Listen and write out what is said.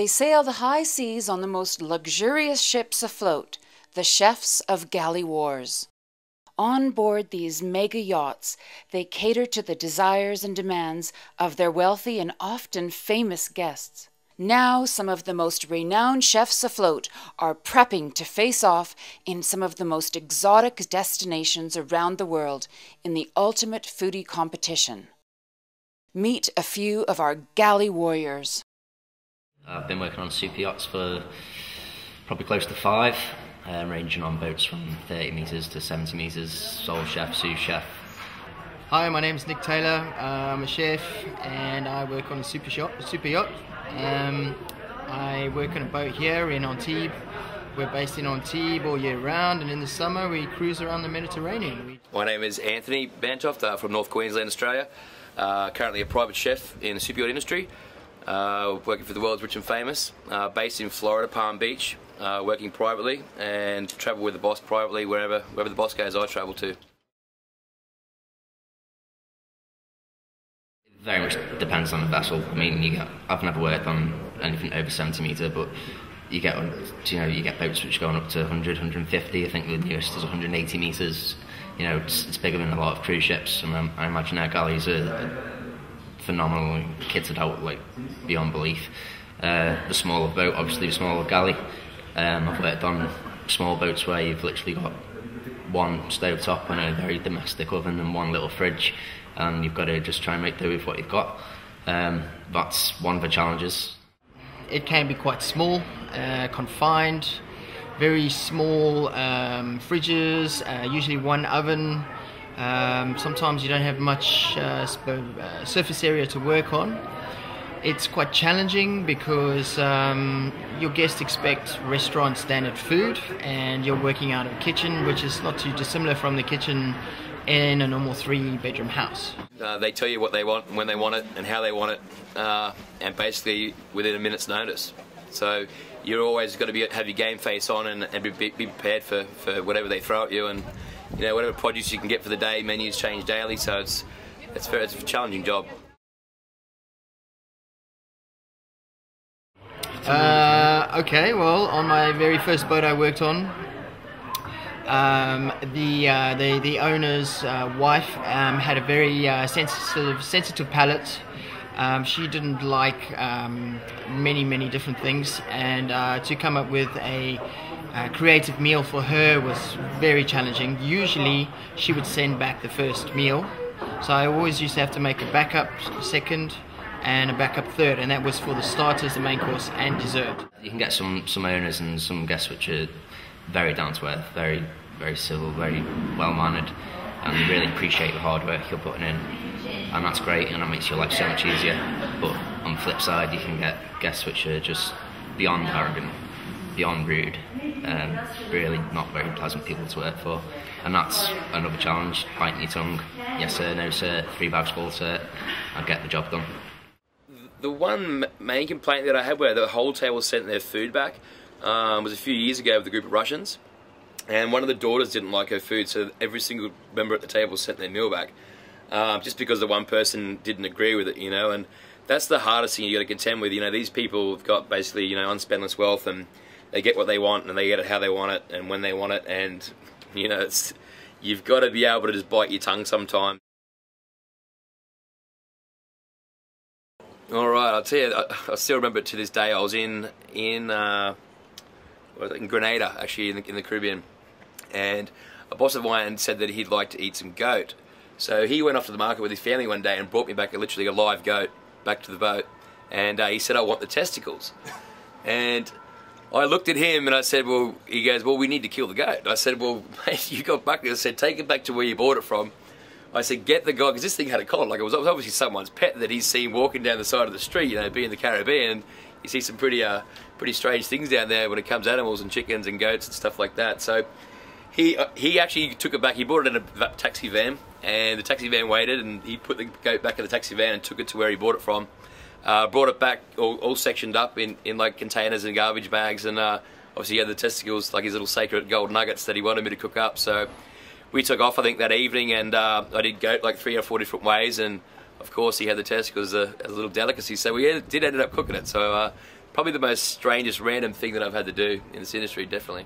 They sail the high seas on the most luxurious ships afloat, the chefs of galley wars. On board these mega yachts, they cater to the desires and demands of their wealthy and often famous guests. Now, some of the most renowned chefs afloat are prepping to face off in some of the most exotic destinations around the world in the ultimate foodie competition. Meet a few of our galley warriors. I've been working on super yachts for probably close to 5, ranging on boats from 30 metres to 70 metres, sole chef, sous chef. Hi, my name's Nick Taylor. I'm a chef and I work on a super yacht. I work on a boat here in Antibes. We're based in Antibes all year round, and in the summer we cruise around the Mediterranean. My name is Anthony Bantoft from North Queensland, Australia. Currently a private chef in the super yacht industry, working for the world's rich and famous, based in Florida, Palm Beach, working privately and travel with the boss privately. Wherever the boss goes, I travel to. Very much depends on the vessel. I mean, I've never worked on anything over 70 metre, but you get boats which are going up to 100, 150. I think the newest is 180 metres. You know, it's bigger than a lot of cruise ships. And I imagine our galleys are phenomenal, kitted out like beyond belief. The smaller boat, obviously the smaller galley. I've worked on small boats where you've literally got one stove top and a very domestic oven and one little fridge, and you've got to just try and make do with what you've got. That's one of the challenges. It can be quite small, confined, very small fridges, usually one oven. Sometimes you don't have much surface area to work on. It's quite challenging because your guests expect restaurant standard food, and you're working out of a kitchen which is not too dissimilar from the kitchen in a normal 3-bedroom house. They tell you what they want, when they want it, and how they want it, and basically within a minute's notice. So you're always got to have your game face on and be prepared for whatever they throw at you, and you know, whatever produce you can get for the day. Menus change daily, so it's a challenging job. Okay, well, on my very first boat I worked on, the owner's wife had a very sensitive palate. She didn't like many different things, and to come up with a creative meal for her was very challenging. Usually she would send back the first meal, so I always used to have to make a backup second and a backup third, and that was for the starters, the main course and dessert. You can get some owners and some guests which are very down to earth, very civil, very well mannered, and they really appreciate the hard work you're putting in, and that's great, and that makes your life so much easier. But on the flip side, you can get guests which are just beyond arrogant, beyond rude, really not very pleasant people to work for, and that's another challenge. Biting your tongue, yes sir, no sir, 3 bags full sir, I'll get the job done. The one main complaint that I had where the whole table sent their food back was a few years ago with a group of Russians, and one of the daughters didn't like her food, so every single member at the table sent their meal back, just because the one person didn't agree with it, you know. And that's the hardest thing you got to contend with. You know, these people have got basically, you know, unspendless wealth, and they get what they want, and they get it how they want it, and when they want it, and you know, you've got to be able to just bite your tongue sometimes. All right, I'll tell you, I still remember it to this day. I was in Grenada, actually, in the Caribbean, and a boss of mine said that he'd like to eat some goat. So he went off to the market with his family one day and brought me back literally a live goat back to the boat, and he said, I want the testicles. And I looked at him and I said, well, he goes, well, we need to kill the goat. I said, well, mate, you got back there. I said, take it back to where you bought it from. I said, get the guy, because this thing had a collar, like it was obviously someone's pet that he's seen walking down the side of the street, you know, being in the Caribbean. You see some pretty strange things down there when it comes to animals and chickens and goats and stuff like that. So he actually took it back. He brought it in a taxi van, and the taxi van waited, and he put the goat back in the taxi van and took it to where he bought it from. Brought it back all sectioned up in like containers and garbage bags, and obviously he had the testicles, like his little sacred gold nuggets that he wanted me to cook up. So we took off, I think, that evening, and I did goat like 3 or 4 different ways, and of course he had the testicles as a little delicacy, so we did end up cooking it. So probably the most strangest random thing that I've had to do in this industry, definitely.